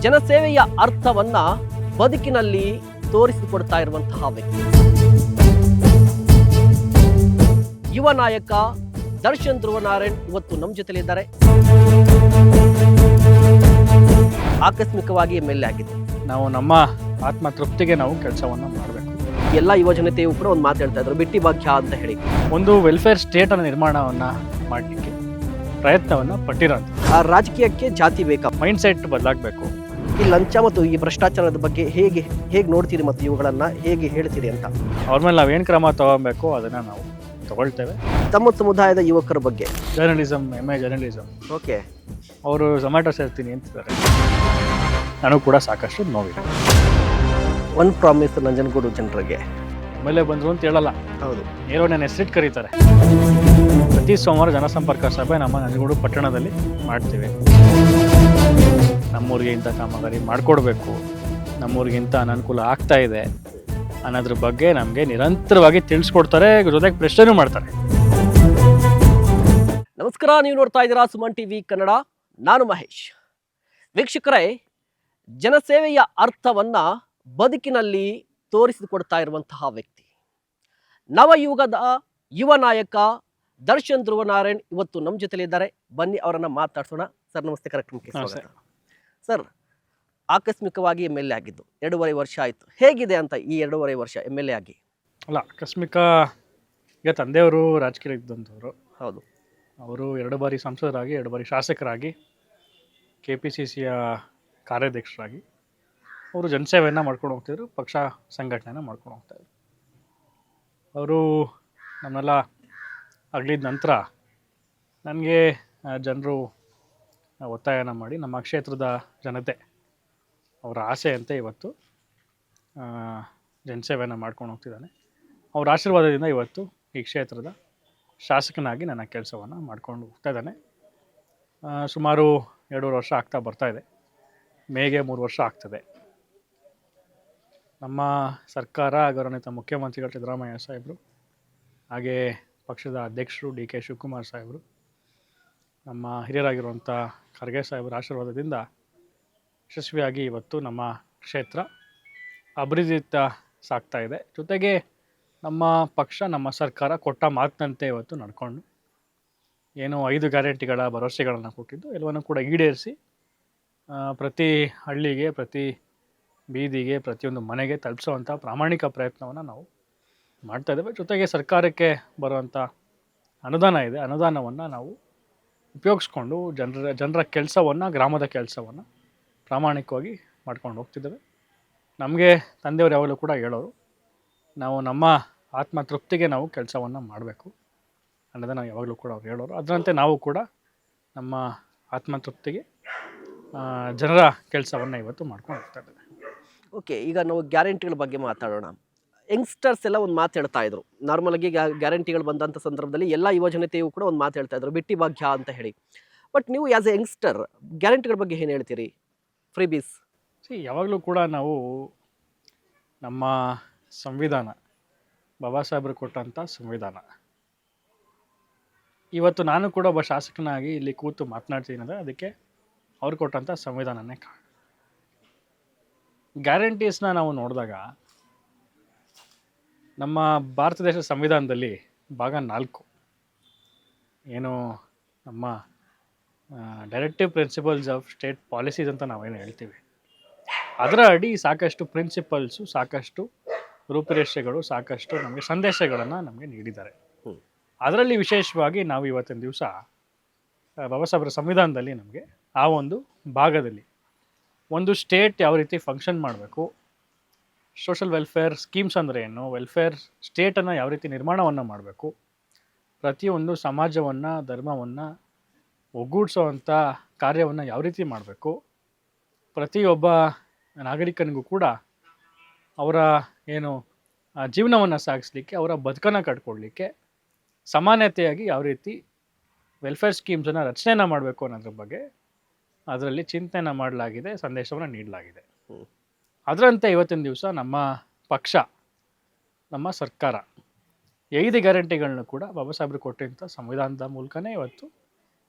ಜನಸೇವೆಯ ಅರ್ಥವನ್ನ ಬದುಕಿನಲ್ಲಿ ತೋರಿಸಿಕೊಡ್ತಾ ಇರುವಂತಹ ವ್ಯಕ್ತಿ. ಯುವ ನಾಯಕ ದರ್ಶನ್ ಧ್ರುವನಾರಾಯಣ್ ಇವತ್ತು ನಮ್ಮ ಜೊತೆಲಿದ್ದಾರೆ. ಆಕಸ್ಮಿಕವಾಗಿ MLA ಆಗಿದ್ದು ನಾವು ನಮ್ಮ ಆತ್ಮ ತೃಪ್ತಿಗೆ ನಾವು ಕೆಲಸವನ್ನು ಮಾಡಬೇಕು. ಎಲ್ಲ ಯುವ ಜನತೆಯೂ ಕೂಡ ಒಂದು ಮಾತು ಹೇಳ್ತಾ ಇದ್ರು, ಬಿಟ್ಟಿ ಭಾಗ್ಯ ಅಂತ ಹೇಳಿ. ಒಂದು ವೆಲ್ಫೇರ್ ಸ್ಟೇಟ್ ಅನ್ನ ನಿರ್ಮಾಣವನ್ನ ಮಾಡಲಿಕ್ಕೆ ಪ್ರಯತ್ನವನ್ನ ಪಟ್ಟಿರೋದು. ಆ ರಾಜಕೀಯಕ್ಕೆ ಜಾತಿ ಬೇಕಾ? ಮೈಂಡ್ ಸೆಟ್ ಬದಲಾಗಬೇಕು. ಈ ಲಂಚ ಮತ್ತು ಈ ಭ್ರಷ್ಟಾಚಾರದ ಬಗ್ಗೆ ಹೇಗೆ ನೋಡ್ತೀರಿ ಮತ್ತು ಇವುಗಳನ್ನ ಹೇಗೆ ಹೇಳ್ತೀರಿ ಅಂತ? ಅವ್ರ ಮೇಲೆ ನಾವೇನು ಕ್ರಮ ತಗೋಬೇಕು ಅದನ್ನ ನಾವು ತಗೊಳ್ತೇವೆ. ತಮ್ಮ ಸಮುದಾಯದ ಯುವಕರ ಬಗ್ಗೆ ಜರ್ನಲಿಸಮ್, MA ಜರ್ನಲಿಸಮ್, ಓಕೆ, ಅವರು ಝೊಮ್ಯಾಟೊ ಸೇರ್ತೀನಿ ಅಂತಿದ್ದಾರೆ. ನನಗೂ ಕೂಡ ಸಾಕಷ್ಟು ನೋವಿದೆ. ಒನ್ ಪ್ರಾಮಿಸ್ ನಂಜನಗೂಡು ಜನರಿಗೆ MLA ಬಂದರು ಅಂತ ಹೇಳಲ್ಲ, ಹೌದು, ಏನೋ ನನ್ನ ಹೆಸರಿಟ್ಟು ಕರೀತಾರೆ. ಪ್ರತಿ ಸೋಮವಾರ ಜನಸಂಪರ್ಕ ಸಭೆ ನಮ್ಮ ನಂಜನಗೂಡು ಪಟ್ಟಣದಲ್ಲಿ ಮಾಡ್ತೀವಿ. ನಮ್ಮೂರಿಗೆ ಇಂಥ ಕಾಮಗಾರಿ ಮಾಡಿಕೊಡ್ಬೇಕು, ನಮ್ಮೂರಿಗೆ ಇಂಥ ಅನನುಕೂಲ ಆಗ್ತಾ ಇದೆ ಅನ್ನೋದ್ರ ಬಗ್ಗೆ ನಮಗೆ ನಿರಂತರವಾಗಿ ತಿಳಿಸ್ಕೊಡ್ತಾರೆ, ಜೊತೆಗೆ ಪ್ರಶ್ನೆನೂ ಮಾಡ್ತಾರೆ. ನಮಸ್ಕಾರ, ನೀವು ನೋಡ್ತಾ ಇದ್ದೀರಾ ಸುಮನ್ TV ಕನ್ನಡ. ನಾನು ಮಹೇಶ್. ವೀಕ್ಷಕರೇ, ಜನಸೇವೆಯ ಅರ್ಥವನ್ನ ಬದುಕಿನಲ್ಲಿ ತೋರಿಸಿಕೊಡ್ತಾ ಇರುವಂತಹ ವ್ಯಕ್ತಿ, ನವಯುಗದ ಯುವ ನಾಯಕ ದರ್ಶನ್ ಧ್ರುವನಾರಾಯಣ್ ಇವತ್ತು ನಮ್ಮ ಜೊತೆಲಿದ್ದಾರೆ. ಬನ್ನಿ ಅವರನ್ನ ಮಾತಾಡ್ಸೋಣ. ಸರ್ ನಮಸ್ತೆ, ಕಾರ್ಯಕ್ರಮಕ್ಕೆ ಸ್ವಾಗತ. ಸರ್, ಆಕಸ್ಮಿಕವಾಗಿ MLA ಆಗಿದ್ದು 2.5 ವರ್ಷ ಆಯಿತು. ಹೇಗಿದೆ ಅಂತ ಈ 2.5 ವರ್ಷ MLA ಆಗಿ? ಅಲ್ಲ, ಆಕಸ್ಮಿಕ. ಈಗ ತಂದೆಯವರು ರಾಜಕೀಯ ಇದ್ದಂಥವ್ರು. ಹೌದು, ಅವರು 2 ಬಾರಿ ಸಂಸದರಾಗಿ, 2 ಬಾರಿ ಶಾಸಕರಾಗಿ, KPCCಯ ಕಾರ್ಯಾಧ್ಯಕ್ಷರಾಗಿ ಅವರು ಜನಸೇವೆಯನ್ನು ಮಾಡ್ಕೊಂಡು ಹೋಗ್ತಿದ್ರು, ಪಕ್ಷ ಸಂಘಟನೆಯನ್ನು ಮಾಡ್ಕೊಂಡು ಹೋಗ್ತಾಯಿದ್ರು. ಅವರು ನಮ್ಮನ್ನೆಲ್ಲ ಅಗಲಿದ ನಂತರ ನನಗೆ ಜನರು ಒತ್ತಾಯನ ಮಾಡಿ ನಮ್ಮ ಕ್ಷೇತ್ರದ ಜನತೆ ಅವರ ಆಸೆಯಂತೆ ಇವತ್ತು ಜನಸೇವೆಯನ್ನು ಮಾಡ್ಕೊಂಡು ಹೋಗ್ತಿದ್ದಾನೆ. ಅವರ ಆಶೀರ್ವಾದದಿಂದ ಇವತ್ತು ಈ ಕ್ಷೇತ್ರದ ಶಾಸಕನಾಗಿ ನನ್ನ ಕೆಲಸವನ್ನು ಮಾಡ್ಕೊಂಡು ಹೋಗ್ತಾ ಇದ್ದಾನೆ. ಸುಮಾರು 2.5 ವರ್ಷ ಆಗ್ತಾ ಬರ್ತಾಯಿದೆ. ಮೇಗೆ 3 ವರ್ಷ ಆಗ್ತದೆ. ನಮ್ಮ ಸರ್ಕಾರ, ಗೌರವಾನ್ವಿತ ಮುಖ್ಯಮಂತ್ರಿಗಳು ಸಿದ್ದರಾಮಯ್ಯ ಸಾಹೇಬರು, ಹಾಗೇ ಪಕ್ಷದ ಅಧ್ಯಕ್ಷರು DK ಶಿವಕುಮಾರ್ ಸಾಹೇಬರು, ನಮ್ಮ ಹಿರಿಯರಾಗಿರುವಂಥ ಖರ್ಗೆ ಸಾಹೇಬರ ಆಶೀರ್ವಾದದಿಂದ ಯಶಸ್ವಿಯಾಗಿ ಇವತ್ತು ನಮ್ಮ ಕ್ಷೇತ್ರ ಅಭಿವೃದ್ಧಿಯತ್ತ ಸಾಗ್ತಾ ಇದೆ. ಜೊತೆಗೆ ನಮ್ಮ ಪಕ್ಷ, ನಮ್ಮ ಸರ್ಕಾರ ಕೊಟ್ಟ ಮಾತಿನಂತೆ ಇವತ್ತು ನಡ್ಕೊಂಡು ಏನು 5 ಗ್ಯಾರಂಟಿಗಳ ಭರವಸೆಗಳನ್ನು ಕೊಟ್ಟಿದ್ದು ಎಲ್ಲವನ್ನು ಕೂಡ ಈಡೇರಿಸಿ ಪ್ರತಿ ಹಳ್ಳಿಗೆ, ಪ್ರತಿ ಬೀದಿಗೆ, ಪ್ರತಿಯೊಂದು ಮನೆಗೆ ತಲುಪಿಸುವಂಥ ಪ್ರಾಮಾಣಿಕ ಪ್ರಯತ್ನವನ್ನು ನಾವು ಮಾಡ್ತಾಯಿದ್ದೇವೆ. ಜೊತೆಗೆ ಸರ್ಕಾರಕ್ಕೆ ಬರುವಂಥ ಅನುದಾನ ಇದೆ, ಅನುದಾನವನ್ನು ನಾವು ಉಪಯೋಗಿಸ್ಕೊಂಡು ಜನರ ಕೆಲಸವನ್ನು, ಗ್ರಾಮದ ಕೆಲಸವನ್ನು ಪ್ರಾಮಾಣಿಕವಾಗಿ ಮಾಡ್ಕೊಂಡು ಹೋಗ್ತಿದ್ದೇವೆ. ನಮಗೆ ತಂದೆಯವರು ಯಾವಾಗಲೂ ಕೂಡ ಹೇಳೋರು, ನಾವು ನಮ್ಮ ಆತ್ಮ ತೃಪ್ತಿಗೆ ನಾವು ಕೆಲಸವನ್ನು ಮಾಡಬೇಕು ಅನ್ನೋದನ್ನು ಯಾವಾಗಲೂ ಕೂಡ ಅವ್ರು ಹೇಳೋರು. ಅದರಂತೆ ನಾವು ಕೂಡ ನಮ್ಮ ಆತ್ಮ ತೃಪ್ತಿಗೆ ಜನರ ಕೆಲಸವನ್ನು ಇವತ್ತು ಮಾಡ್ಕೊಂಡು ಹೋಗ್ತಾ ಇದ್ದೇವೆ. ಓಕೆ, ಈಗ ನಾವು ಗ್ಯಾರಂಟಿಗಳ ಬಗ್ಗೆ ಮಾತಾಡೋಣ. ಯಂಗ್ಸ್ಟರ್ಸ್ ಎಲ್ಲ ಒಂದು ಮಾತು ಹೇಳ್ತಾ ಇದ್ರು. ನಾರ್ಮಲಾಗಿ ಗ್ಯಾರಂಟಿಗಳು ಬಂದಂಥ ಸಂದರ್ಭದಲ್ಲಿ ಎಲ್ಲ ಯುವ ಜನತೆಯೂ ಕೂಡ ಒಂದು ಮಾತು ಹೇಳ್ತಾ ಇದ್ರು, ಬಿಟ್ಟಿ ಭಾಗ್ಯ ಅಂತ ಹೇಳಿ. ಬಟ್ ನೀವು ಆ್ಯಸ್ ಎ ಯಂಗ್ಸ್ಟರ್ ಗ್ಯಾರಂಟಿಗಳ ಬಗ್ಗೆ ಏನು ಹೇಳ್ತೀರಿ? ಫ್ರೀ ಬೀಸ್ ಯಾವಾಗಲೂ ಕೂಡ ನಾವು ನಮ್ಮ ಸಂವಿಧಾನ, ಬಾಬಾ ಸಾಹೇಬರು ಕೊಟ್ಟಂಥ ಸಂವಿಧಾನ, ಇವತ್ತು ನಾನು ಕೂಡ ಒಬ್ಬ ಶಾಸಕನಾಗಿ ಇಲ್ಲಿ ಕೂತು ಮಾತನಾಡ್ತೀನಿ ಅಂದರೆ ಅದಕ್ಕೆ ಅವ್ರು ಕೊಟ್ಟಂಥ ಸಂವಿಧಾನನೇ ಕಾರಣ. ಗ್ಯಾರಂಟೀಸ್ನ ನಾವು ನೋಡಿದಾಗ ನಮ್ಮ ಭಾರತ ದೇಶದ ಸಂವಿಧಾನದಲ್ಲಿ ಭಾಗ 4 ಏನು ನಮ್ಮ directive principles of state policies ಅಂತ ನಾವೇನು ಹೇಳ್ತೀವಿ, ಅದರ ಅಡಿ ಸಾಕಷ್ಟು ಪ್ರಿನ್ಸಿಪಲ್ಸು, ಸಾಕಷ್ಟು ರೂಪುರೇಷೆಗಳು, ಸಾಕಷ್ಟು ನಮಗೆ ಸಂದೇಶಗಳನ್ನು ನಮಗೆ ನೀಡಿದ್ದಾರೆ. ಅದರಲ್ಲಿ ವಿಶೇಷವಾಗಿ ನಾವು ಇವತ್ತಿನ ದಿವಸ ಬಾಬಾ ಸಾಹೇಬರ ಸಂವಿಧಾನದಲ್ಲಿ ನಮಗೆ ಆ ಒಂದು ಭಾಗದಲ್ಲಿ ಒಂದು ಸ್ಟೇಟ್ ಯಾವ ರೀತಿ ಫಂಕ್ಷನ್ ಮಾಡಬೇಕು, ಸೋಷಲ್ ವೆಲ್ಫೇರ್ ಸ್ಕೀಮ್ಸ್ ಅಂದರೆ ಏನು, ವೆಲ್ಫೇರ್ ಸ್ಟೇಟನ್ನು ಯಾವ ರೀತಿ ನಿರ್ಮಾಣವನ್ನು ಮಾಡಬೇಕು, ಪ್ರತಿಯೊಂದು ಸಮಾಜವನ್ನು, ಧರ್ಮವನ್ನು ಒಗ್ಗೂಡಿಸೋವಂಥ ಕಾರ್ಯವನ್ನು ಯಾವ ರೀತಿ ಮಾಡಬೇಕು, ಪ್ರತಿಯೊಬ್ಬ ನಾಗರಿಕನಿಗೂ ಕೂಡ ಅವರ ಏನು ಜೀವನವನ್ನು ಸಾಗಿಸಲಿಕ್ಕೆ, ಅವರ ಬದುಕನ್ನು ಕಟ್ಕೊಡ್ಲಿಕ್ಕೆ ಸಮಾನತೆಯಾಗಿ ಯಾವ ರೀತಿ ವೆಲ್ಫೇರ್ ಸ್ಕೀಮ್ಸನ್ನು ರಚನೆಯನ್ನು ಮಾಡಬೇಕು ಅನ್ನೋದ್ರ ಬಗ್ಗೆ ಅದರಲ್ಲಿ ಚಿಂತನೆ ಮಾಡಲಾಗಿದೆ, ಸಂದೇಶವನ್ನು ನೀಡಲಾಗಿದೆ. ಅದರಂತೆ ಇವತ್ತಿನ ದಿವಸ ನಮ್ಮ ಪಕ್ಷ, ನಮ್ಮ ಸರ್ಕಾರ 5 ಗ್ಯಾರಂಟಿಗಳನ್ನ ಕೂಡ ಬಾಬಾ ಸಾಹೇಬರು ಕೊಟ್ಟಂಥ ಸಂವಿಧಾನದ ಮೂಲಕನೇ ಇವತ್ತು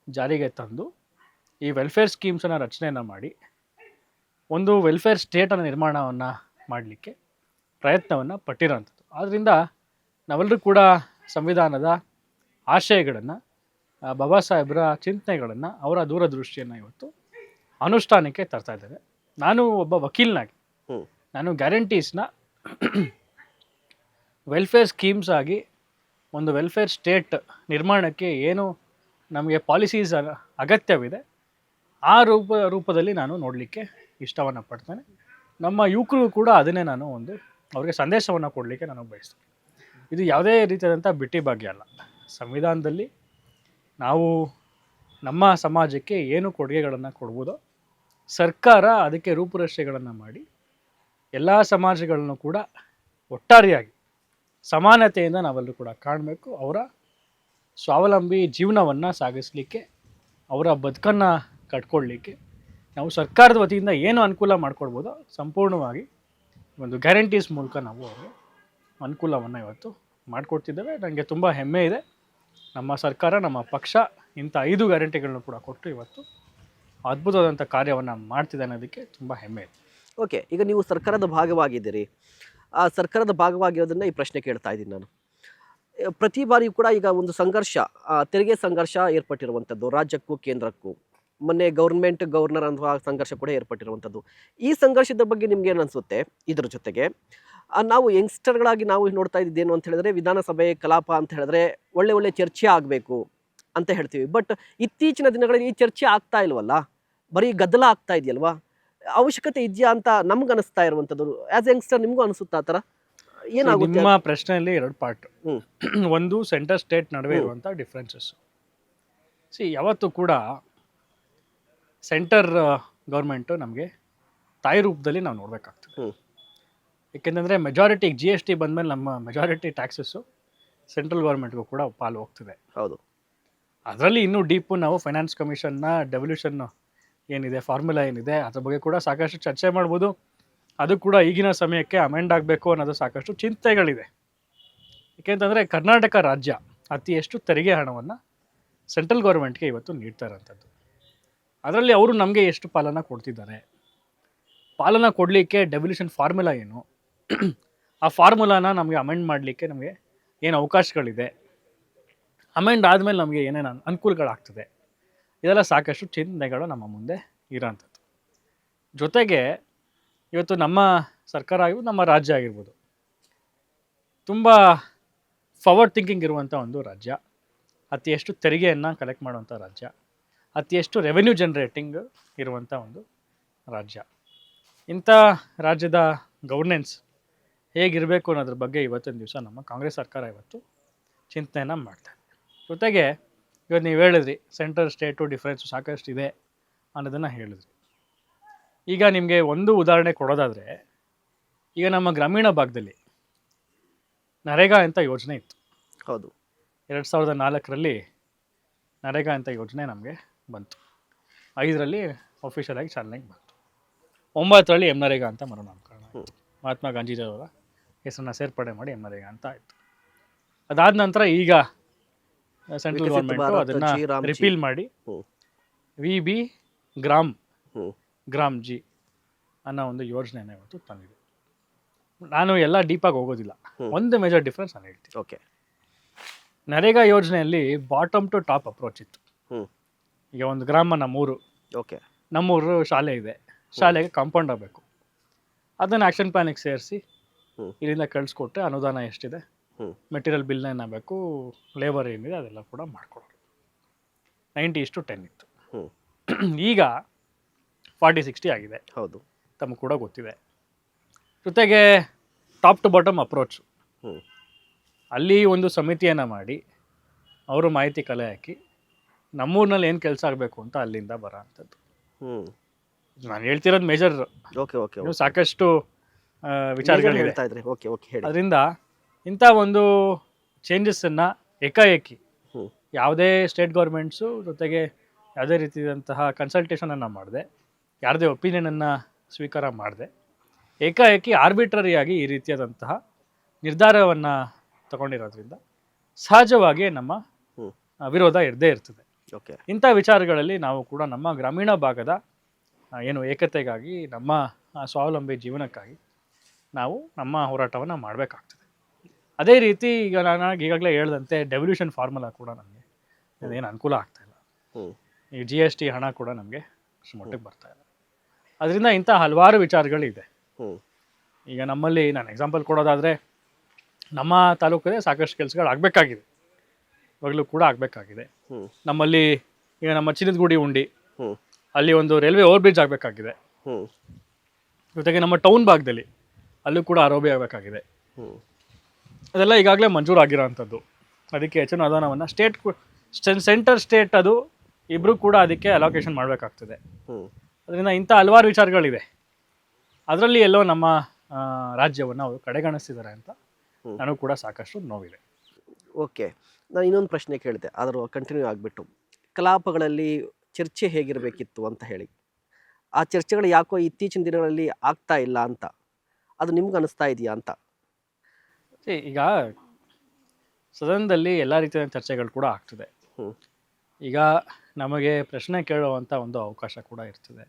ಜಾರಿಗೆ ತಂದು ಈ ವೆಲ್ಫೇರ್ ಸ್ಕೀಮ್ಸನ್ನು ರಚನೆಯನ್ನು ಮಾಡಿ ಒಂದು ವೆಲ್ಫೇರ್ ಸ್ಟೇಟನ್ನು ನಿರ್ಮಾಣವನ್ನು ಮಾಡಲಿಕ್ಕೆ ಪ್ರಯತ್ನವನ್ನು ಪಟ್ಟಿರೋಂಥದ್ದು. ಆದ್ದರಿಂದ ನಾವೆಲ್ಲರೂ ಕೂಡ ಸಂವಿಧಾನದ ಆಶಯಗಳನ್ನು, ಬಾಬಾ ಸಾಹೇಬರ ಚಿಂತನೆಗಳನ್ನು, ಅವರ ದೂರದೃಷ್ಟಿಯನ್ನು ಇವತ್ತು ಅನುಷ್ಠಾನಕ್ಕೆ ತರ್ತಾ ಇದ್ದೇವೆ. ನಾನು ಒಬ್ಬ ವಕೀಲನಾಗಿ ನಾನು ಗ್ಯಾರಂಟೀಸ್ನ ವೆಲ್ಫೇರ್ ಸ್ಕೀಮ್ಸ್ ಆಗಿ ಒಂದು ವೆಲ್ಫೇರ್ ಸ್ಟೇಟ್ ನಿರ್ಮಾಣಕ್ಕೆ ಏನು ನಮಗೆ ಪಾಲಿಸೀಸ್ ಅಗತ್ಯವಿದೆ ಆ ರೂಪದಲ್ಲಿ ನಾನು ನೋಡಲಿಕ್ಕೆ ಇಷ್ಟವನ್ನು ಪಡ್ತೇನೆ. ನಮ್ಮ ಯುವಕರು ಕೂಡ ಅದನ್ನೇ ನಾನು ಅವ್ರಿಗೆ ಸಂದೇಶವನ್ನು ಕೊಡಲಿಕ್ಕೆ ನಾನು ಬಯಸ್ತೇನೆ. ಇದು ಯಾವುದೇ ರೀತಿಯಾದಂಥ ಬಿಟ್ಟಿ ಭಾಗ್ಯ ಅಲ್ಲ. ಸಂವಿಧಾನದಲ್ಲಿ ನಾವು ನಮ್ಮ ಸಮಾಜಕ್ಕೆ ಏನು ಕೊಡುಗೆಗಳನ್ನು ಕೊಡ್ಬೋದೋ ಸರ್ಕಾರ ಅದಕ್ಕೆ ರೂಪುರೇಷೆಗಳನ್ನು ಮಾಡಿ ಎಲ್ಲ ಸಮಾಜಗಳನ್ನು ಕೂಡ ಒಟ್ಟಾರೆಯಾಗಿ ಸಮಾನತೆಯಿಂದ ನಾವೆಲ್ಲರೂ ಕೂಡ ಕಾಣಬೇಕು. ಅವರ ಸ್ವಾವಲಂಬಿ ಜೀವನವನ್ನು ಸಾಗಿಸಲಿಕ್ಕೆ, ಅವರ ಬದುಕನ್ನು ಕಟ್ಕೊಳ್ಳಿಕ್ಕೆ ನಾವು ಸರ್ಕಾರದ ವತಿಯಿಂದ ಏನು ಅನುಕೂಲ ಮಾಡಿಕೊಡ್ಬೋದೋ ಸಂಪೂರ್ಣವಾಗಿ ಒಂದು ಗ್ಯಾರಂಟೀಸ್ ಮೂಲಕ ನಾವು ಅವ್ರಿಗೆ ಅನುಕೂಲವನ್ನು ಇವತ್ತು ಮಾಡಿಕೊಡ್ತಿದ್ದೇವೆ. ನನಗೆ ತುಂಬ ಹೆಮ್ಮೆ ಇದೆ. ನಮ್ಮ ಸರ್ಕಾರ, ನಮ್ಮ ಪಕ್ಷ ಇಂಥ 5 ಗ್ಯಾರಂಟಿಗಳನ್ನು ಕೂಡ ಕೊಟ್ಟು ಇವತ್ತು ಅದ್ಭುತವಾದಂಥ ಕಾರ್ಯವನ್ನು ಮಾಡ್ತಿದೆ ಅನ್ನೋದಕ್ಕೆ ತುಂಬ ಹೆಮ್ಮೆ ಇದೆ. ಓಕೆ, ಈಗ ನೀವು ಸರ್ಕಾರದ ಭಾಗವಾಗಿದ್ದೀರಿ. ಆ ಸರ್ಕಾರದ ಭಾಗವಾಗಿರೋದನ್ನ ಈ ಪ್ರಶ್ನೆ ಕೇಳ್ತಾ ಇದ್ದೀನಿ ನಾನು. ಪ್ರತಿ ಬಾರಿಯೂ ಕೂಡ ಈಗ ಒಂದು ಸಂಘರ್ಷ, ತೆರಿಗೆ ಸಂಘರ್ಷ ಏರ್ಪಟ್ಟಿರುವಂಥದ್ದು ರಾಜ್ಯಕ್ಕೂ ಕೇಂದ್ರಕ್ಕೂ. ಮೊನ್ನೆ ಗವರ್ನರ್ ಅನ್ನುವ ಸಂಘರ್ಷ ಕೂಡ ಏರ್ಪಟ್ಟಿರುವಂಥದ್ದು. ಈ ಸಂಘರ್ಷದ ಬಗ್ಗೆ ನಿಮ್ಗೆ ಏನು ಅನಿಸುತ್ತೆ? ಇದರ ಜೊತೆಗೆ ನಾವು ಯಂಗ್ಸ್ಟರ್ಗಳಾಗಿ ನಾವು ನೋಡ್ತಾ ಇದ್ದೇನು ಅಂತ ಹೇಳಿದ್ರೆ, ವಿಧಾನಸಭೆ ಕಲಾಪ ಅಂತ ಹೇಳಿದ್ರೆ ಒಳ್ಳೆ ಚರ್ಚೆ ಆಗಬೇಕು ಅಂತ ಹೇಳ್ತೀವಿ. ಬಟ್ ಇತ್ತೀಚಿನ ದಿನಗಳಲ್ಲಿ ಈ ಚರ್ಚೆ ಆಗ್ತಾ ಇಲ್ವಲ್ಲ, ಬರೀ ಗದ್ದಲ ಆಗ್ತಾ ಇದೆಯಲ್ವಾ? ಅವಶ್ಯಕತೆ ಇದೆಯಾ ಅಂತ ನಮ್ಗೆ ಅನಿಸ್ತಾ ಇರುವಂಥದ್ದು. ಆಸ್ ಯಂಗ್ಸ್ಟರ್ ನಿಮಗೂ ಅನಿಸುತ್ತಾ ಆ ಥರ? ಏನಾಗುತ್ತೆ? ನಿಮ್ಮ ಪ್ರಶ್ನೆಯಲ್ಲಿ 2 ಪಾರ್ಟ್. ಒಂದು ಸೆಂಟರ್ ಸ್ಟೇಟ್ ನಡುವೆ ಇರುವಂಥ ಡಿಫ್ರೆನ್ಸಸ್. ಯಾವತ್ತೂ ಕೂಡ ಸೆಂಟರ್ ಗೌರ್ಮೆಂಟು ನಮಗೆ ತಾಯಿ ರೂಪದಲ್ಲಿ ನಾವು ನೋಡಬೇಕಾಗ್ತದೆ. ಏಕೆಂದರೆ ಮೆಜಾರಿಟಿ GST ಬಂದಮೇಲೆ ನಮ್ಮ ಮೆಜಾರಿಟಿ ಟ್ಯಾಕ್ಸಸ್ಸು ಸೆಂಟ್ರಲ್ ಗೌರ್ಮೆಂಟ್ಗೂ ಕೂಡ ಪಾಲು ಹೋಗ್ತಿದೆ. ಹೌದು. ಅದರಲ್ಲಿ ಇನ್ನೂ ಡೀಪು ನಾವು ಫೈನಾನ್ಸ್ ಕಮಿಷನ್ನ ಡೆವಲ್ಯೂಷನ್ ಏನಿದೆ, ಫಾರ್ಮುಲಾ ಏನಿದೆ, ಅದ್ರ ಬಗ್ಗೆ ಕೂಡ ಸಾಕಷ್ಟು ಚರ್ಚೆ ಮಾಡ್ಬೋದು. ಅದು ಕೂಡ ಈಗಿನ ಸಮಯಕ್ಕೆ ಅಮೆಂಡ್ ಆಗಬೇಕು ಅನ್ನೋದು ಸಾಕಷ್ಟು ಚಿಂತೆಗಳಿದೆ. ಏಕೆಂತಂದರೆ ಕರ್ನಾಟಕ ರಾಜ್ಯ ಅತಿ ಹೆಚ್ಚು ತೆರಿಗೆ ಹಣವನ್ನು ಸೆಂಟ್ರಲ್ ಗೌರ್ಮೆಂಟ್ಗೆ ಇವತ್ತು ನೀಡ್ತಾ ಇರೋಂಥದ್ದು. ಅದರಲ್ಲಿ ಅವರು ನಮಗೆ ಎಷ್ಟು ಪಾಲನ ಕೊಡ್ತಿದ್ದಾರೆ, ಪಾಲನ ಕೊಡಲಿಕ್ಕೆ ಡೆವಲ್ಯೂಷನ್ ಫಾರ್ಮುಲಾ ಏನು, ಆ ಫಾರ್ಮುಲಾನ ನಮಗೆ ಅಮೆಂಡ್ ಮಾಡಲಿಕ್ಕೆ ನಮಗೆ ಏನು ಅವಕಾಶಗಳಿದೆ, ಅಮೆಂಡ್ ಆದಮೇಲೆ ನಮಗೆ ಏನೇನು ಅನುಕೂಲಗಳಾಗ್ತದೆ, ಇದೆಲ್ಲ ಸಾಕಷ್ಟು ಚಿಂತನೆಗಳು ನಮ್ಮ ಮುಂದೆ ಇರೋಂಥದ್ದು. ಜೊತೆಗೆ ಇವತ್ತು ನಮ್ಮ ಸರ್ಕಾರ ಆಗಿರ್ಬೋದು, ನಮ್ಮ ರಾಜ್ಯ ಆಗಿರ್ಬೋದು, ತುಂಬ ಫಾರ್ವರ್ಡ್ ಥಿಂಕಿಂಗ್ ಇರುವಂಥ ಒಂದು ರಾಜ್ಯ, ಅತಿ ಹೆಚ್ಚು ತೆರಿಗೆಯನ್ನು ಕಲೆಕ್ಟ್ ಮಾಡುವಂಥ ರಾಜ್ಯ, ಅತಿ ಹೆಚ್ಚು ರೆವೆನ್ಯೂ ಜನ್ರೇಟಿಂಗ್ ಇರುವಂಥ ಒಂದು ರಾಜ್ಯ. ಇಂಥ ರಾಜ್ಯದ ಗವರ್ನೆನ್ಸ್ ಹೇಗಿರಬೇಕು ಅನ್ನೋದ್ರ ಬಗ್ಗೆ ಇವತ್ತಿನ ದಿವಸ ನಮ್ಮ ಕಾಂಗ್ರೆಸ್ ಸರ್ಕಾರ ಇವತ್ತು ಚಿಂತನೆಯನ್ನು ಮಾಡ್ತಾರೆ. ಜೊತೆಗೆ ಇವತ್ತು ನೀವು ಹೇಳಿದ್ರಿ ಸೆಂಟ್ರಲ್ ಸ್ಟೇಟು ಡಿಫ್ರೆನ್ಸು ಸಾಕಷ್ಟು ಇದೆ ಅನ್ನೋದನ್ನು ಹೇಳಿದ್ರಿ. ಈಗ ನಿಮಗೆ ಒಂದು ಉದಾಹರಣೆ ಕೊಡೋದಾದರೆ, ಈಗ ನಮ್ಮ ಗ್ರಾಮೀಣ ಭಾಗದಲ್ಲಿ ನರೇಗಾ ಅಂತ ಯೋಜನೆ ಇತ್ತು. ಹೌದು. 2004ರಲ್ಲಿ ನರೇಗಾ ಅಂತ ಯೋಜನೆ ನಮಗೆ ಬಂತು. 5ರಲ್ಲಿ ಅಫಿಷಿಯಲ್ ಆಗಿ ಚಾಲನೆಗೆ ಬಂತು. 9ರಲ್ಲಿ ನರೇಗಾ ಅಂತ ಮರುನಾಮಕರಣ ಆಯಿತು. ಮಹಾತ್ಮ ಗಾಂಧೀಜಿಯವರ ಹೆಸರನ್ನ ಸೇರ್ಪಡೆ ಮಾಡಿ ನರೇಗಾ ಅಂತ ಆಯಿತು. ಅದಾದ ನಂತರ ಈಗ ಸೆಂಟ್ರಲ್ ಗೌರ್ಮೆಂಟು ಅದನ್ನು ರಿಪೀಲ್ ಮಾಡಿ VB ಗ್ರಾಮ್ ಜಿ ಅನ್ನೋ ಒಂದು ಯೋಜನೆನ ಇವತ್ತು ತಂದಿದೆ. ನಾನು ಎಲ್ಲ ಡೀಪಾಗಿ ಹೋಗೋದಿಲ್ಲ, ಒಂದು ಮೇಜರ್ ಡಿಫ್ರೆನ್ಸ್ ನಾನು ಹೇಳ್ತೀನಿ. ಓಕೆ. ನರೇಗಾ ಯೋಜನೆಯಲ್ಲಿ ಬಾಟಮ್ ಟು ಟಾಪ್ ಅಪ್ರೋಚ್ ಇತ್ತು. ಈಗ ಒಂದು ಗ್ರಾಮ ನಮ್ಮೂರು, ಓಕೆ, ನಮ್ಮೂರು ಶಾಲೆ ಇದೆ, ಶಾಲೆಗೆ ಕಾಂಪೌಂಡ್ ಆಗಬೇಕು, ಅದನ್ನು ಆ್ಯಕ್ಷನ್ ಪ್ಲಾನಿಗೆ ಸೇರಿಸಿ ಇಲ್ಲಿಂದ ಕಳಿಸ್ಕೊಟ್ರೆ ಅನುದಾನ ಎಷ್ಟಿದೆ, ಮೆಟೀರಿಯಲ್ ಬಿಲ್ನ ಏನಾಗಬೇಕು, ಲೇಬರ್ ಏನಿದೆ ಅದೆಲ್ಲ ಕೂಡ ಮಾಡ್ಕೊಡೋರು. 90:10 ಇತ್ತು. ಈಗ 40-60 ಆಗಿದೆ. ಹೌದು, ತಮಗೆ ಕೂಡ ಗೊತ್ತಿದೆ. ಜೊತೆಗೆ ಟಾಪ್ ಟು ಬಾಟಮ್ ಅಪ್ರೋಚ್, ಅಲ್ಲಿ ಒಂದು ಸಮಿತಿಯನ್ನು ಮಾಡಿ ಅವರು ಮಾಹಿತಿ ಕಲೆ ಹಾಕಿ ನಮ್ಮೂರಿನಲ್ಲಿ ಏನು ಕೆಲಸ ಆಗಬೇಕು ಅಂತ ಅಲ್ಲಿಂದ ಬರೋ ಅಂಥದ್ದು. ನಾನು ಹೇಳ್ತಿರೋದು ಮೇಜರ್. ಓಕೆ ಓಕೆ, ಸಾಕಷ್ಟು ವಿಚಾರಗಳಿದೆ. ಅದರಿಂದ ಇಂಥ ಒಂದು ಚೇಂಜಸ್ಸನ್ನು ಏಕಾಏಕಿ ಯಾವುದೇ ಸ್ಟೇಟ್ ಗೌರ್ಮೆಂಟ್ಸು ಜೊತೆಗೆ ಯಾವುದೇ ರೀತಿಯಾದಂತಹ ಕನ್ಸಲ್ಟೇಷನನ್ನು ಮಾಡಿದೆ, ಯಾರದೇ ಒಪಿನಿಯನನ್ನು ಸ್ವೀಕಾರ ಮಾಡಿದೆ, ಏಕಾಏಕಿ ಆರ್ಬಿಟ್ರರಿಯಾಗಿ ಈ ರೀತಿಯಾದಂತಹ ನಿರ್ಧಾರವನ್ನು ತಗೊಂಡಿರೋದ್ರಿಂದ ಸಹಜವಾಗಿ ನಮ್ಮ ವಿರೋಧ ಇರದೇ ಇರ್ತದೆ. ಓಕೆ. ಇಂಥ ವಿಚಾರಗಳಲ್ಲಿ ನಾವು ಕೂಡ ನಮ್ಮ ಗ್ರಾಮೀಣ ಭಾಗದ ಏನು ಏಕತೆಗಾಗಿ, ನಮ್ಮ ಸ್ವಾವಲಂಬಿ ಜೀವನಕ್ಕಾಗಿ ನಾವು ನಮ್ಮ ಹೋರಾಟವನ್ನು ಮಾಡಬೇಕಾಗ್ತದೆ. ಅದೇ ರೀತಿ ಈಗ ನಾನು ಈಗಾಗಲೇ ಹೇಳ್ದಂತೆ ಡೆವಲ್ಯೂಷನ್ ಫಾರ್ಮುಲಾ ಕೂಡ ನಮಗೆ ಅದೇನು ಅನುಕೂಲ ಆಗ್ತಾಯಿಲ್ಲ. ಈ GST ಹಣ ಕೂಡ ನಮಗೆ ಅಷ್ಟು ಮಟ್ಟಿಗೆ ಬರ್ತಾ ಇಲ್ಲ. ಅದರಿಂದ ಇಂಥ ಹಲವಾರು ವಿಚಾರಗಳಿದೆ. ಈಗ ನಮ್ಮಲ್ಲಿ ನಾನು ಎಕ್ಸಾಂಪಲ್ ಕೊಡೋದಾದರೆ, ನಮ್ಮ ತಾಲೂಕಲ್ಲಿ ಸಾಕಷ್ಟು ಕೆಲಸಗಳು ಆಗಬೇಕಾಗಿದೆ, ಇವಾಗಲೂ ಕೂಡ ಆಗಬೇಕಾಗಿದೆ. ನಮ್ಮಲ್ಲಿ ಈಗ ನಮ್ಮ ಚಿನ್ನದಗುಡಿ ಉಂಡಿ ಅಲ್ಲಿ ಒಂದು ರೈಲ್ವೆ ಓವರ್ ಬ್ರಿಡ್ಜ್ ಆಗಬೇಕಾಗಿದೆ. ಜೊತೆಗೆ ನಮ್ಮ ಟೌನ್ ಭಾಗದಲ್ಲಿ ಅಲ್ಲೂ ಕೂಡ ಆರೋಗ್ಯ ಆಗಬೇಕಾಗಿದೆ. ಅದೆಲ್ಲ ಈಗಾಗಲೇ ಮಂಜೂರಾಗಿರೋ ಅಂಥದ್ದು. ಅದಕ್ಕೆ ಹೆಚ್ಚಿನ ಅನುದಾನವನ್ನು ಸೆಂಟರ್ ಸ್ಟೇಟ್ ಅದು ಇಬ್ಬರು ಕೂಡ ಅದಕ್ಕೆ ಅಲೋಕೇಶನ್ ಮಾಡಬೇಕಾಗ್ತದೆ. ಅದರಿಂದ ಇಂಥ ಹಲವಾರು ವಿಚಾರಗಳಿದೆ. ಅದರಲ್ಲಿ ಎಲ್ಲೋ ನಮ್ಮ ರಾಜ್ಯವನ್ನು ಅವರು ಕಡೆಗಣಿಸ್ತಿದ್ದಾರೆ ಅಂತ ನನಗೂ ಕೂಡ ಸಾಕಷ್ಟು ನೋವಿದೆ. ಓಕೆ, ನಾನು ಇನ್ನೊಂದು ಪ್ರಶ್ನೆ ಕೇಳಿದೆ, ಅದರ ಕಂಟಿನ್ಯೂ ಆಗಿಬಿಟ್ಟು ಕಲಾಪಗಳಲ್ಲಿ ಚರ್ಚೆ ಹೇಗಿರಬೇಕಿತ್ತು ಅಂತ ಹೇಳಿ. ಆ ಚರ್ಚೆಗಳು ಯಾಕೋ ಇತ್ತೀಚಿನ ದಿನಗಳಲ್ಲಿ ಆಗ್ತಾ ಇಲ್ಲ ಅಂತ, ಅದು ನಿಮ್ಗೆ ಅನಿಸ್ತಾ ಇದೆಯಾ ಅಂತ? ಈಗ ಸದನದಲ್ಲಿ ಎಲ್ಲ ರೀತಿಯ ಚರ್ಚೆಗಳು ಕೂಡ ಆಗ್ತದೆ. ಈಗ ನಮಗೆ ಪ್ರಶ್ನೆ ಕೇಳುವಂಥ ಒಂದು ಅವಕಾಶ ಕೂಡ ಇರ್ತದೆ.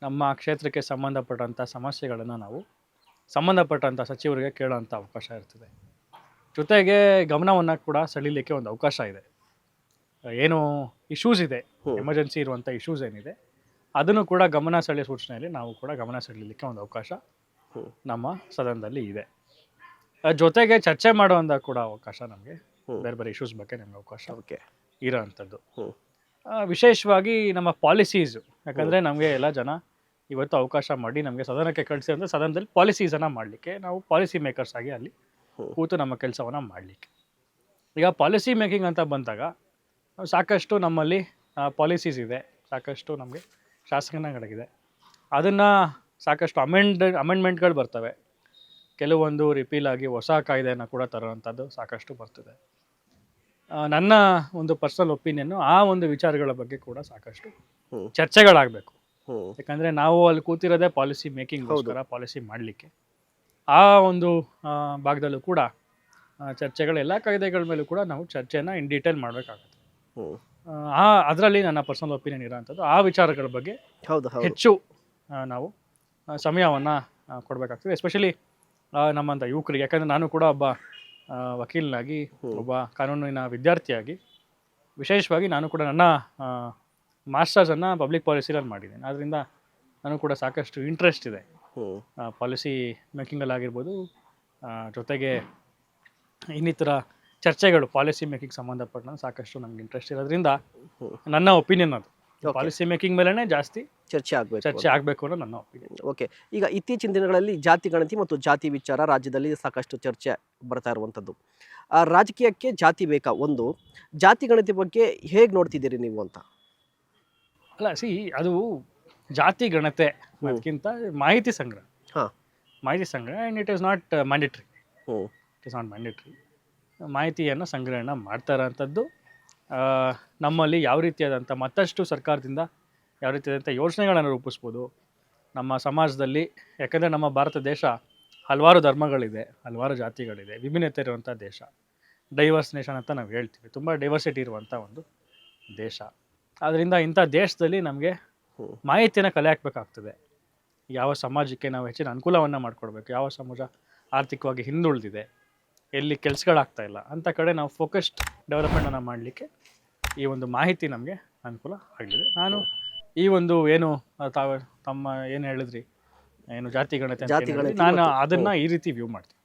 ನಮ್ಮ ಕ್ಷೇತ್ರಕ್ಕೆ ಸಂಬಂಧಪಟ್ಟಂಥ ಸಮಸ್ಯೆಗಳನ್ನು ನಾವು ಸಂಬಂಧಪಟ್ಟಂಥ ಸಚಿವರಿಗೆ ಕೇಳೋವಂಥ ಅವಕಾಶ ಇರ್ತದೆ. ಜೊತೆಗೆ ಗಮನವನ್ನು ಕೂಡ ಸೆಳೀಲಿಕ್ಕೆ ಒಂದು ಅವಕಾಶ ಇದೆ. ಏನು ಇಶ್ಯೂಸ್ ಇದೆ, ಎಮರ್ಜೆನ್ಸಿ ಇರುವಂಥ ಇಶ್ಯೂಸ್ ಏನಿದೆ ಅದನ್ನು ಕೂಡ ಗಮನ ಸೆಳೆಯೋ ಸೂಚನೆಯಲ್ಲಿ ನಾವು ಕೂಡ ಗಮನ ಸೆಳೀಲಿಕ್ಕೆ ಒಂದು ಅವಕಾಶ ನಮ್ಮ ಸದನದಲ್ಲಿ ಇದೆ. ಜೊತೆಗೆ ಚರ್ಚೆ ಮಾಡುವಂಥ ಕೂಡ ಅವಕಾಶ ನಮಗೆ ಬೇರೆ ಬೇರೆ ಇಶ್ಯೂಸ್ ಬಗ್ಗೆ ನಮಗೆ ಅವಕಾಶ ಇರೋ ಅಂಥದ್ದು. ವಿಶೇಷವಾಗಿ ನಮ್ಮ ಪಾಲಿಸೀಸು, ಯಾಕಂದರೆ ನಮಗೆ ಎಲ್ಲ ಜನ ಇವತ್ತು ಅವಕಾಶ ಮಾಡಿ ನಮಗೆ ಸದನಕ್ಕೆ ಕಳಿಸಿ ಅಂದರೆ ಸದನದಲ್ಲಿ ಪಾಲಿಸೀಸನ್ನು ಮಾಡಲಿಕ್ಕೆ, ನಾವು ಪಾಲಿಸಿ ಮೇಕರ್ಸ್ ಆಗಿ ಅಲ್ಲಿ ಕೂತು ನಮ್ಮ ಕೆಲಸವನ್ನು ಮಾಡಲಿಕ್ಕೆ. ಈಗ ಪಾಲಿಸಿ ಮೇಕಿಂಗ್ ಅಂತ ಬಂದಾಗ ಸಾಕಷ್ಟು ನಮ್ಮಲ್ಲಿ ಪಾಲಿಸೀಸ್ ಇದೆ, ಸಾಕಷ್ಟು ನಮಗೆ ಶಾಸನಗಳಿದೆ. ಅದನ್ನು ಸಾಕಷ್ಟು ಅಮೆಂಡ್ಮೆಂಟ್ಗಳು ಬರ್ತವೆ. ಕೆಲವೊಂದು ರಿಪೀಲ್ ಆಗಿ ಹೊಸ ಕಾಯ್ದೆಯನ್ನು ಕೂಡ ತರುವಂಥದ್ದು ಸಾಕಷ್ಟು ಬರ್ತದೆ. ನನ್ನ ಒಂದು ಪರ್ಸನಲ್ ಒಪಿನಿಯನ್ನು ಆ ಒಂದು ವಿಚಾರಗಳ ಬಗ್ಗೆ ಕೂಡ ಸಾಕಷ್ಟು ಚರ್ಚೆಗಳಾಗಬೇಕು. ಯಾಕಂದರೆ ನಾವು ಅಲ್ಲಿ ಕೂತಿರೋದೇ ಪಾಲಿಸಿ ಮೇಕಿಂಗ್ಗೋಸ್ಕರ, ಪಾಲಿಸಿ ಮಾಡಲಿಕ್ಕೆ. ಆ ಒಂದು ಭಾಗದಲ್ಲೂ ಕೂಡ ಚರ್ಚೆಗಳು, ಎಲ್ಲ ಕಾಯ್ದೆಗಳ ಮೇಲೂ ಕೂಡ ನಾವು ಚರ್ಚೆಯನ್ನು ಇನ್ ಡೀಟೇಲ್ ಮಾಡಬೇಕಾಗುತ್ತೆ. ಅದರಲ್ಲಿ ನನ್ನ ಪರ್ಸನಲ್ ಒಪಿನಿಯನ್ ಇರೋಂಥದ್ದು ಆ ವಿಚಾರಗಳ ಬಗ್ಗೆ ಹೆಚ್ಚು ನಾವು ಸಮಯವನ್ನು ಕೊಡಬೇಕಾಗ್ತದೆ. ಎಸ್ಪೆಷಲಿ ನಮ್ಮಂಥ ಯುವಕರಿಗೆ. ಯಾಕಂದರೆ ನಾನು ಕೂಡ ಒಬ್ಬ ವಕೀಲನಾಗಿ, ಒಬ್ಬ ಕಾನೂನಿನ ವಿದ್ಯಾರ್ಥಿಯಾಗಿ, ವಿಶೇಷವಾಗಿ ನಾನು ಕೂಡ ನನ್ನ ಮಾಸ್ಟರ್ಸನ್ನು ಪಬ್ಲಿಕ್ ಪಾಲಿಸಿನಲ್ಲಿ ಮಾಡಿದ್ದೇನೆ. ಆದ್ದರಿಂದ ನನಗೂ ಕೂಡ ಸಾಕಷ್ಟು ಇಂಟ್ರೆಸ್ಟ್ ಇದೆ ಪಾಲಿಸಿ ಮೇಕಿಂಗಲ್ಲಾಗಿರ್ಬೋದು. ಜೊತೆಗೆ ಇನ್ನಿತರ ಚರ್ಚೆಗಳು ಪಾಲಿಸಿ ಮೇಕಿಂಗ್ ಸಂಬಂಧಪಟ್ಟ ಸಾಕಷ್ಟು ನನಗೆ ಇಂಟ್ರೆಸ್ಟ್ ಇರೋದ್ರಿಂದ ನನ್ನ ಒಪಿನಿಯನ್ ಅದು ಪಾಲಿಸಿ ಮೇಕಿಂಗ್ ಮೇಲೇ ಜಾಸ್ತಿ ಚರ್ಚೆ ಆಗಬೇಕು ಅನ್ನೋ ನನ್ನ ಒಪಿನಿಯನ್. ಓಕೆ, ಈಗ ಇತ್ತೀಚಿನ ದಿನಗಳಲ್ಲಿ ಜಾತಿ ಗಣತಿ ಮತ್ತು ಜಾತಿ ವಿಚಾರ ರಾಜ್ಯದಲ್ಲಿ ಸಾಕಷ್ಟು ಚರ್ಚೆ ಬರ್ತಾ ಇರುವಂಥದ್ದು. ರಾಜಕೀಯಕ್ಕೆ ಜಾತಿ ಬೇಕಾ? ಒಂದು ಜಾತಿ ಗಣತಿ ಬಗ್ಗೆ ಹೇಗೆ ನೋಡ್ತಿದ್ದೀರಿ ನೀವು ಅಂತ? ಅಲ್ಲ, ಅದು ಜಾತಿ ಗಣತೆ ಅದಕ್ಕಿಂತ ಮಾಹಿತಿ ಸಂಗ್ರಹ. ಮಾಹಿತಿ ಸಂಗ್ರಹ and it is not mandatory. It is not mandatory. ಮಾಹಿತಿಯನ್ನು ಸಂಗ್ರಹಣ ಮಾಡ್ತಾ ಇರೋಂಥದ್ದು ನಮ್ಮಲ್ಲಿ ಯಾವ ರೀತಿಯಾದಂಥ ಮತ್ತಷ್ಟು ಸರ್ಕಾರದಿಂದ ಯಾವ ರೀತಿಯಾದಂಥ ಯೋಜನೆಗಳನ್ನು ರೂಪಿಸ್ಬೋದು ನಮ್ಮ ಸಮಾಜದಲ್ಲಿ. ಯಾಕಂದರೆ ನಮ್ಮ ಭಾರತ ದೇಶ ಹಲವಾರು ಧರ್ಮಗಳಿದೆ, ಹಲವಾರು ಜಾತಿಗಳಿದೆ, ವಿಭಿನ್ನತೆ ಇರುವಂಥ ದೇಶ, ಡೈವರ್ಸ್ ನೇಷನ್ ಅಂತ ನಾವು ಹೇಳ್ತೀವಿ. ತುಂಬ ಡೈವರ್ಸಿಟಿ ಇರುವಂಥ ಒಂದು ದೇಶ. ಆದ್ದರಿಂದ ಇಂಥ ದೇಶದಲ್ಲಿ ನಮಗೆ ಮಾಹಿತಿಯನ್ನು ಕಲೆ ಹಾಕಬೇಕಾಗ್ತದೆ. ಯಾವ ಸಮಾಜಕ್ಕೆ ನಾವು ಹೆಚ್ಚಿನ ಅನುಕೂಲವನ್ನು ಮಾಡಿಕೊಡ್ಬೇಕು, ಯಾವ ಸಮಾಜ ಆರ್ಥಿಕವಾಗಿ ಹಿಂದುಳಿದಿದೆ, ಎಲ್ಲಿ ಕೆಲಸಗಳಾಗ್ತಾ ಇಲ್ಲ ಅಂಥ ಕಡೆ ನಾವು ಫೋಕಸ್ಡ್ ಡೆವಲಪ್ಮೆಂಟನ್ನು ಮಾಡಲಿಕ್ಕೆ ಈ ಒಂದು ಮಾಹಿತಿ ನಮಗೆ ಅನುಕೂಲ ಆಗಲಿದೆ. ನಾನು ಈ ಒಂದು ಏನು ತಮ್ಮ ಏನು ಹೇಳಿದ್ರಿ, ಏನು ಜಾತಿ ಗಣತಿ, ನಾನು ಅದನ್ನು ಈ ರೀತಿ ವ್ಯೂ ಮಾಡ್ತೀನಿ.